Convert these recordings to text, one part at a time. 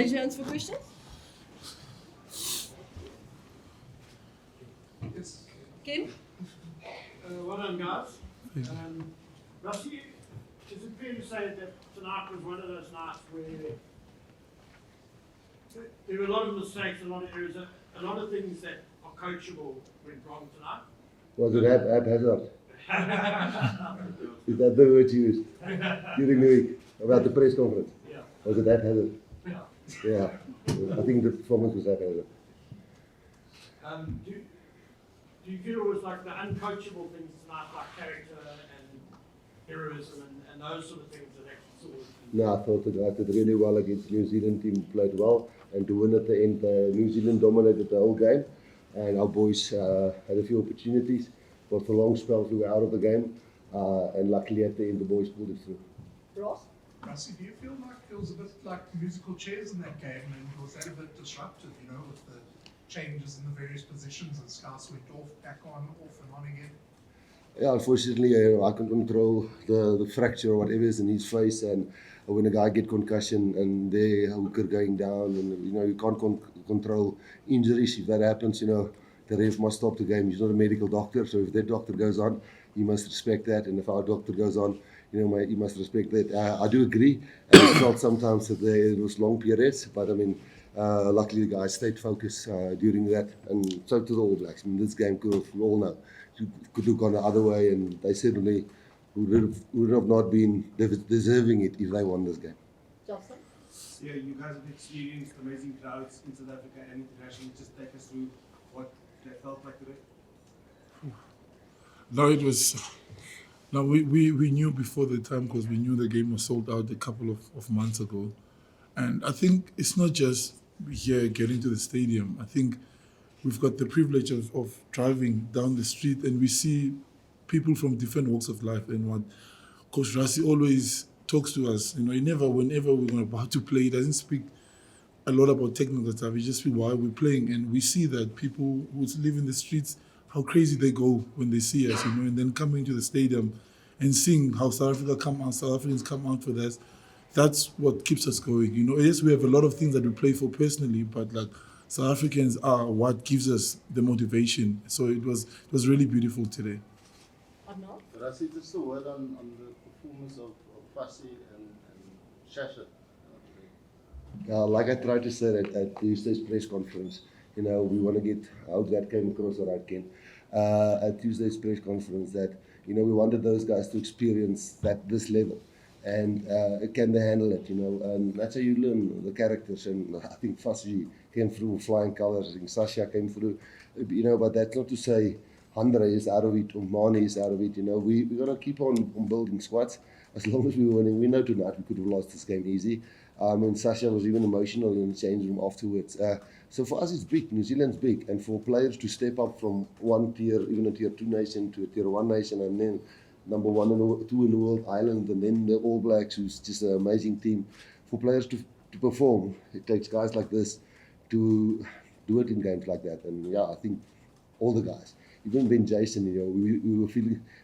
raise your hands for questions. Yes. Ken? Well done, guys. Rassie, is it fair to say that tonight was one of those nights where there were a lot of mistakes, a lot of errors, a lot of things that are coachable went wrong tonight? Was it haphazard? Is that the word you used during the week about the press conference? Yeah. Was it haphazard? Yeah. Yeah. I think the performance was haphazard. Do you feel it was like the uncoachable things tonight, like character and heroism and those sort of things that actually sort of... No, I thought the guys did really well against New Zealand team, played well, and to win at the end, New Zealand dominated the whole game, and our boys had a few opportunities, but for long spells we were out of the game, and luckily at the end the boys pulled it through. Ross? Rassie, do you feel like it was a bit like musical chairs in that game, and was that a bit disruptive, you know, with the changes in the various positions and Scouts went off, back on, off and on again? Yeah, unfortunately, I can control the fracture or whatever is in his face, and when a guy get concussion and the hooker going down, and you know you can't control injuries. If that happens, you know the ref must stop the game. He's not a medical doctor, so if that doctor goes on, you must respect that, and if our doctor goes on, you know you must respect that. I do agree. I felt sometimes that there was long periods, but I mean. Luckily, the guys stayed focused during that, and so to the All Blacks. I mean, this game could have, we all know, could have gone the other way, and they certainly would have not been deserving it if they won this game. Johnson? Yeah, you guys have experienced amazing crowds in South Africa and internationally. Just take us through what that felt like today. No, it was. No, we knew before the time because we knew the game was sold out a couple of months ago, and I think it's not just here getting to the stadium. I think we've got the privilege of driving down the street and we see people from different walks of life. And what Coach Rassie always talks to us, you know, he never, whenever we're about to play, he doesn't speak a lot about technical stuff. He just speaks why we're playing. And we see that people who live in the streets, how crazy they go when they see us, you know, and then coming to the stadium and seeing how South Africans come out for this. That's what keeps us going. You know, yes, we have a lot of things that we play for personally, but like South Africans are what gives us the motivation. So it was really beautiful today. Rassie, just a word on the performance of Fassi and Shasha. Like I tried to say at Tuesday's press conference, you know, we want to get how that came across the right, Ken. At Tuesday's press conference that, you know, we wanted those guys to experience this level. And can they handle it, you know, and that's how you learn the characters. And I think Fassi came through flying colours, I think Sasha came through, you know, but that's not to say Handre is out of it or Mane is out of it, you know. We got to keep on building squads. As long as we were winning, we know tonight we could have lost this game easy. And Sasha was even emotional in the change room afterwards. So for us it's big, New Zealand's big, and for players to step up from one tier, even a tier 2 nation to a tier 1 nation, and then number 1 and 2 in the world, Ireland, and then the All Blacks, who's just an amazing team. For players to perform, it takes guys like this to do it in games like that. And yeah, I think all the guys, even Ben Jason, you know, we were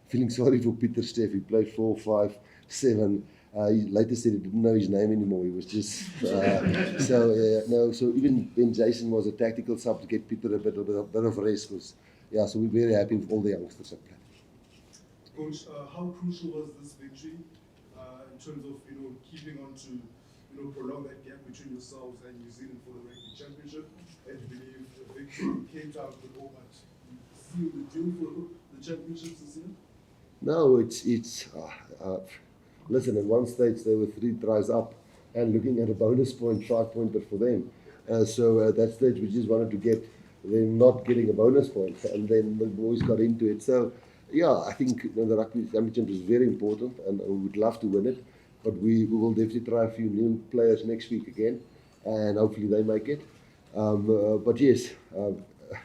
feeling sorry for Peter Steff. He played 4, 5, 7. He later said he didn't know his name anymore. He was just So even Ben Jason was a tactical sub to get Peter a bit of rest. So we're very happy with all the youngsters that played. Coach, how crucial was this victory in terms of, you know, keeping on to, you know, prolong that gap between yourselves and New Zealand for the Rugby Championship? And you believe the victory in Cape Town could all but seal the deal for the championships this year? No, listen, at one stage they were 3 tries up and looking at a bonus point, 5-pointer for them. So at that stage we just wanted to get them not getting a bonus point, and then the boys got into it. So yeah, I think, you know, the Rugby Championship is very important, and we would love to win it. But we will definitely try a few new players next week again, and hopefully they make it. But yes,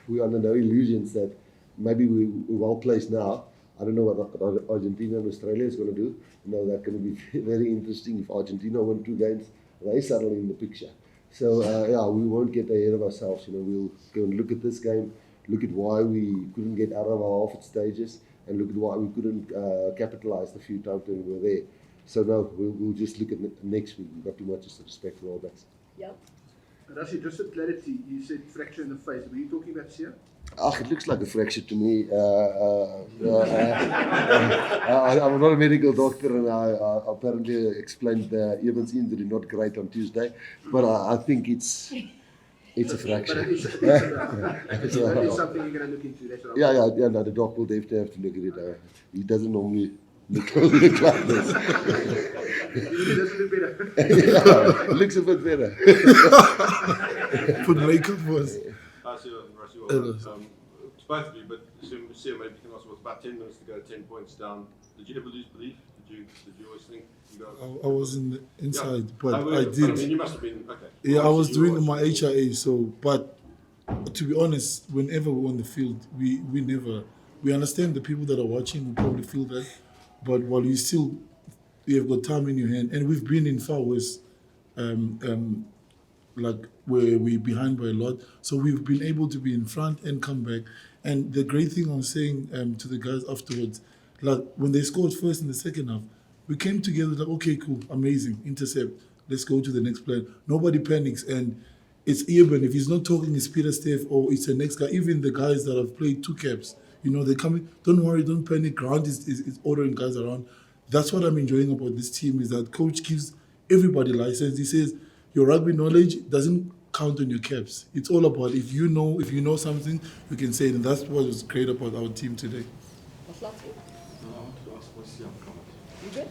we are under no illusions that maybe we're well placed now. I don't know what Argentina and Australia is going to do. You know, that's going to be very interesting. If Argentina win 2 games, they're suddenly in the picture. So yeah, we won't get ahead of ourselves. You know, we'll go and look at this game, look at why we couldn't get out of our half stages, and look at why we couldn't capitalize the few times when we were there. So no, we'll just look at next week. We've got too much respect for all that. Yep. Rassie, just for clarity, you said fracture in the face. Were you talking about Siya? It looks like a fracture to me. I'm not a medical doctor, and I apparently explained Evan's injury not great on Tuesday, but I think it's a fracture. But it's something you're going to look into. That's what Yeah. No, the doc will definitely have to look at it. He doesn't normally look like this. It doesn't look better. Yeah, it looks a bit better. Put makeup was. Siya and Rassie, well done. It's both of you, but Siya, maybe you can ask, it was about 10 minutes to go, 10 points down. Did you ever lose belief? Did you always think you guys? I was inside, Yeah. but I did. I mean, you must have been, okay. Yeah, I was Obviously, you doing were my HIA, but to be honest, whenever we're on the field, we understand the people that are watching will probably feel that, but while you have got time in your hand, and we've been in far worse, like where we're behind by a lot, so we've been able to be in front and come back. And the great thing I was saying to the guys afterwards, like when they scored first in the second half, we came together like, okay, cool, amazing, intercept, let's go to the next plan. Nobody panics, and it's even if he's not talking, it's Peter Steph or it's the next guy. Even the guys that have played 2 caps, they're coming. Don't worry, don't panic. Grant is ordering guys around. That's what I'm enjoying about this team, is that coach gives everybody license. He says your rugby knowledge doesn't count on your caps. It's all about if you know something, you can say it, and that's what was great about our team today. What's last week? No, I wanted to ask what's Siya comment. You good?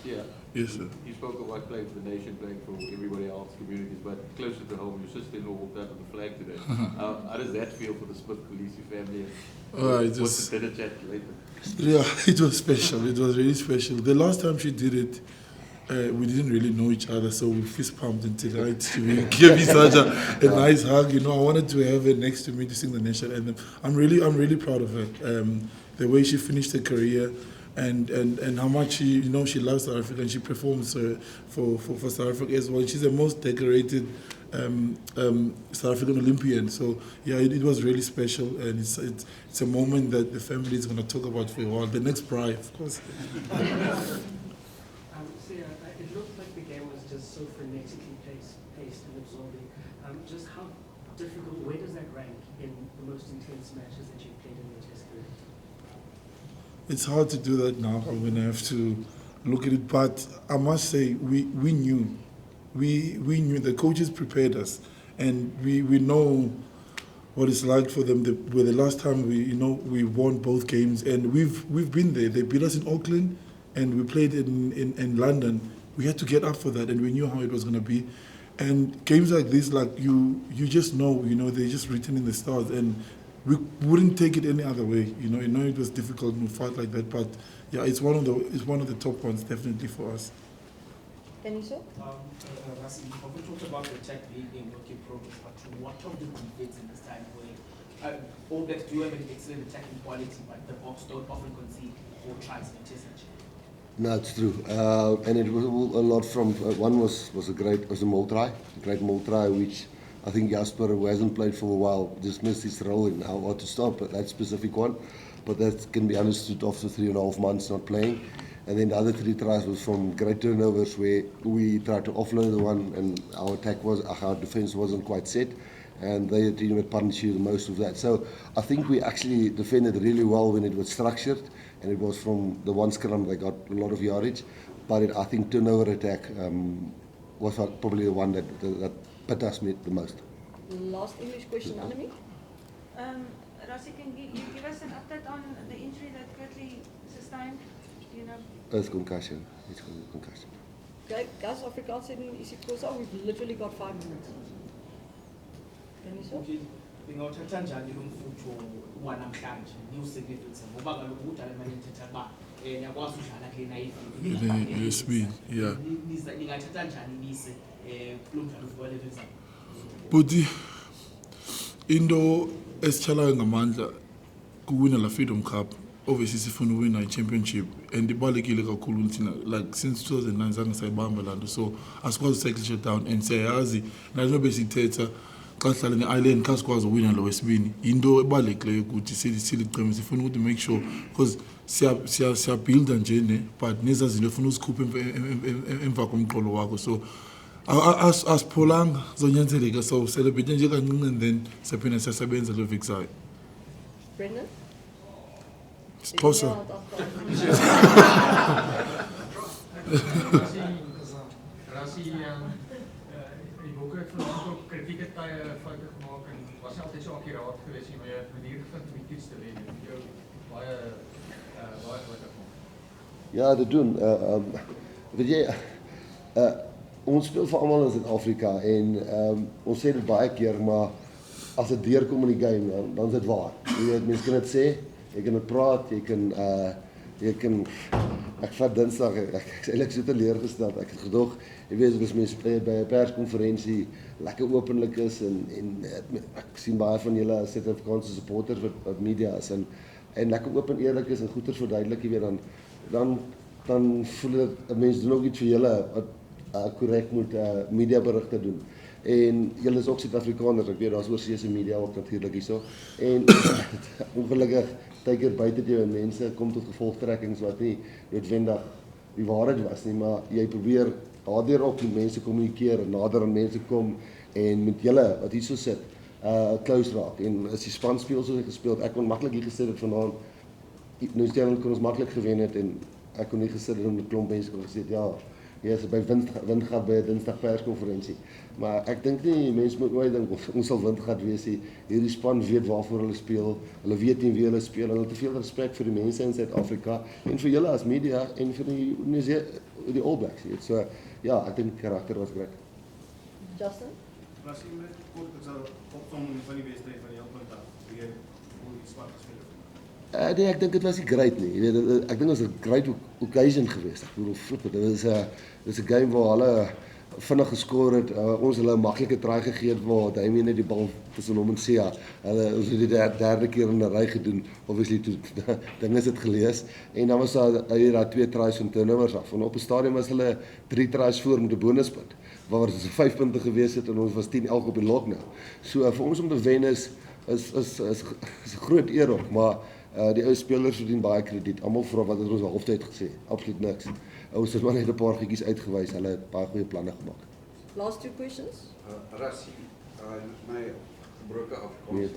Yeah. Yes, sir. You spoke about playing for the nation, playing for everybody else, communities, but closer to home, your sister-in-law walked out with the flag today. How does that feel for the Smith Kolisi family? What's the dinner chat later? Yeah, it was special. It was really special. The last time she did it, we didn't really know each other, so we fist pumped until I gave me such a nice hug. I wanted to have her next to me to sing the national anthem. I'm really proud of her. The way she finished her career, and how much she loves South Africa, and she performs for South Africa as well. She's the most decorated South African Olympian. So yeah, it was really special, and it's a moment that the family is going to talk about for a while. The next bride, of course. It looked like the game was just so frenetically paced and absorbing. Just how difficult, where does that rank in the most intense matches that you've played in your test career? It's hard to do that now. I'm going to have to look at it. But I must say, we knew. We knew the coaches prepared us, and we know what it's like for them. The last time we won both games, and we've been there. They beat us in Auckland, and we played in London. We had to get up for that, and we knew how it was going to be. And games like this, like you just know, they're just written in the stars, and we wouldn't take it any other way. It was difficult to fight like that, but yeah, it's one of the top ones definitely for us. Can you say? Rassie, you often talked about the attack being work in progress, but what of the defense in this time where All Blacks do have an excellent attacking quality, but the Boks don't often concede 4 tries in a test match? No, it's true, and it was a lot from one was a great maul try, which I think Jasper, who hasn't played for a while, just missed his role in how to stop that specific one, but that can be understood after 3.5 months not playing. And then the other 3 tries was from great turnovers where we tried to offload the one, and our defense wasn't quite set, and they punished most of that. So I think we actually defended really well when it was structured, and it was from the one scrum they got a lot of yardage. But I think turnover attack was probably the one that put us the most. Last English question, Annemie. Rassie, can you give us an update on the injury that Kurtley sustained? It's concussion. Okay, guys, Afrikaans en isiXhosa, we've literally got 5 minutes. Can you say? Ngawuthatha njani lo mfutho wanamhlanje niwusebenzise ngoba kaloku udala manje nithetha ba yakwazi udlala ke nayivi USB, yeah. Ningathatha njani nise kulo mdlalo uvale lezayo? Buti into esitshalayo ngamandla kuwina la Freedom Cup. Obviously sifuna win a championship, and ibalekile kakhulu thina, like since 2009 zange sayibamba lanto, so asikwazi ucycle down, and siyayazi nalobe sithetha xa sihlala ne-island xa sikwazi uwina lo wesibini into ebalulekileyo ukuthi siliqeme sifuna ukuthi make sure, because siyabuilda nje but nezazinto efuna uzikhuphe emva komqolo wakho. So As Polang zonyanzeleka so celebrate nje kancinci and then siphinde siyasebenza lo week sayo. Brendan? Xhosa. Rassie, die boek het vanaand ook kritieke tye foute gemaak en was nie altyd so akkuraat geweest nie, maar jy het 'n manier gevind om die toets te wen. Vir jou baie gelukkig. Ja, te doen. Weet jy, ons speel vir almal in Suid-Afrika en ons sê dit baie keer, maar as dit deurkom in die game, dan is dit waar. Jy weet, mense kan dit sê, jy kan dit praat, jy kan ek vat Dinsdag, ek is eintlik so teleurgesteld. Ek het gedog, jy weet, as mense by 'n perskonferensie lekker openlik is en ek sien baie van julle as Suid-Afrikaanse supporters wat media is en lekker open eerlik is en goeie verduidelik, jy weet, dan voel dit 'n mens doen ook iets vir julle wat korrek moet mediaberigte doen. En julle is ook Suid-Afrikaners, ek weet daar's oorseese media ook natuurlik hierso. En ongelukkig partykeer buite jou mense kom tot gevolgtrekkings wat nie noodwendig die waarheid was nie, maar jy probeer daardeur ook met mense kommunikeer en nader aan mense kom en met julle wat hierso sit, close raak. En as die span speel soos hy gespeel het, ek kon maklik hier gesit het vanaand, nou stel kon ons maklik gewen het en ek kon nie gesit het om 'n klomp mense kon gesê ja, jy is by windgat by 'n Dinsdag perskonferensie. Maar ek dink nie mense moet ooit dink ons sal windgat wees nie. Hierdie span weet waarvoor hulle speel. Hulle weet nie wie hulle speel. Hulle het te veel respek vir die mense in Suid-Afrika en vir julle as media en vir die All Blacks. So ja, ek dink die karakter was reg. Justin? Was jy met kort opsomming van die wedstryd van jou punt af? Wie hoe die span gespeel het? Nee, ek dink dit was nie great nie. Jy weet, ek dink dit was 'n great occasion geweest. Ek bedoel, dit is 'n game waar hulle vinnig geskor het. Ons hulle 'n maklike try gegee het waar Damien net die bal tussen hom en Siya. Ons het die derde keer in 'n ry gedoen. Obviously toe dinge is dit gelees en dan was daar 2 tries van turnovers af. En op 'n stadium was hulle 3 tries voor met 'n bonuspunt. Waar dit 5 punte gewees het en ons was 10-11 op die log nou. So vir ons om te wen is 'n groot eer op, maar die ou spelers verdien baie krediet. Almal vra wat het ons al halftyd gesê? Absoluut niks. Ons het maar net 'n paar goedjies uitgewys. Hulle het baie goeie planne gemaak. Last 2 questions. Rassie, my gebroke Afrikaans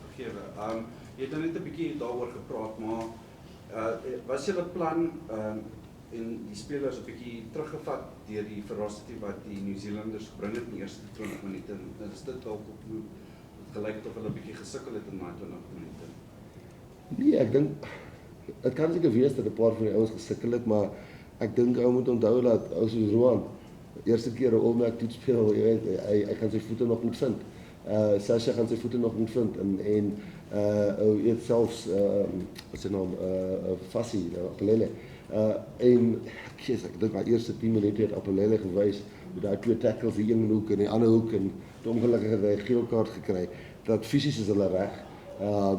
vergewe. Jy het nou net 'n bietjie daaroor gepraat, maar was julle plan en die spelers 'n bietjie teruggevat deur die ferocity wat die New Zealanders gebring het in die eerste 20 minute? En is dit dalk op gelyk of hulle 'n bietjie gesukkel het in daai 20 minute? Nee, ek dink dit kan seker wees dat 'n paar van die ouens gesukkel het, maar ek dink ou moet onthou dat ou soos Roan eerste keer 'n All Black toets speel, jy weet, hy gaan sy voete nog moet vind. Sasha gaan sy voete nog moet vind en ou eet selfs wat se naam Fassie, Apolele. En ek dink daai eerste 10 minute het Apolele gewys met daai 2 tackles, die een hoek en die ander hoek en ongelukkig het hy 'n geel kaart gekry. Dat fisies is hulle reg.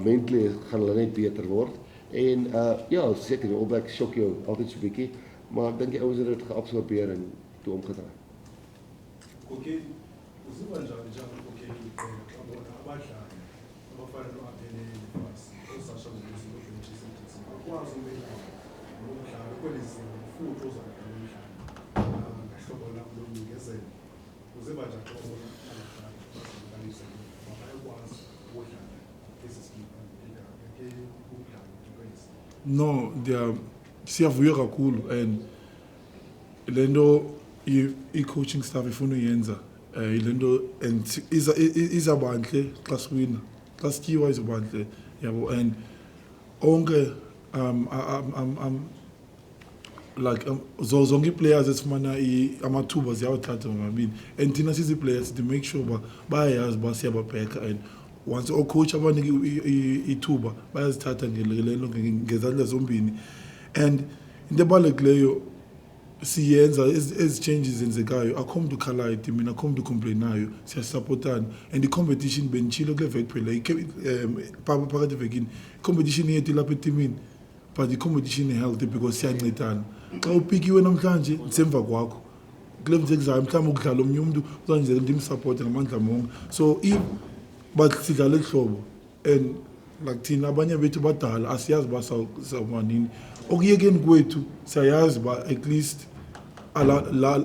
Mentally gaan hulle net beter word. En ja, seker die All Black shock jou altyd so 'n bietjie, maar ek dink die ouens het dit geabsorbeer en toe omgedraai. Okay, uziva njani okay ukubona abadlali abafana noAphelele fast osasha ngokuzizo benchise ukuthi bakwazi ukubelana nomdlalo kwelizinga futhi ozakala umdlalo ngahlobo labo lokunikezela uziva njani ukubona abadlali bazibalisa bayakwazi ukudlala esiskipa ke umdlalo kwelizinga. No, siyavuya kakhulu and lento i-coaching staff ifuna uyenza lento and izabanhle xa siwina xa sityiwa izabanhle yabo and onke like zonke ii-players esifumana amathuba ziyawathatha ngabini and thina sizi-players to make sure uba bayayazi uba siyababheka and once ocoach abanike ithuba bayazithatha ngelento ngezandla zombini and into ebalulekileyo siyenza ezi changes zenzekayo akho mntu ukhalayo etimini akho mntu ucomplainayo siyasapotana and i-competition benditshilo kule veki phela phakathi evekini i-competition yethu ilapha etimini but i-competition healthy because siyancedana xa upikiwe namhlanje ndisemva kwakho kule mntu ekuzayo mhlawumbi ukudlala omnye umntu uzanjezela ndimsapote ngamandla monke so but sidlala ehlobo and like thina abanye bethu badala asiyazi uba sawumanini okuyekeni kwethu siyayazi uba at least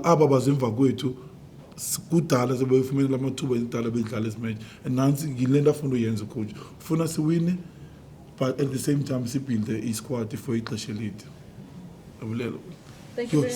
aba bazemva kwethu kudala sebefumene lamathuba ezidala bedlala ezi match and nansi yile nto afuna uyenza coach ufuna siwine but at the same time sibuilde i-squad for ixesha elide. Thank you very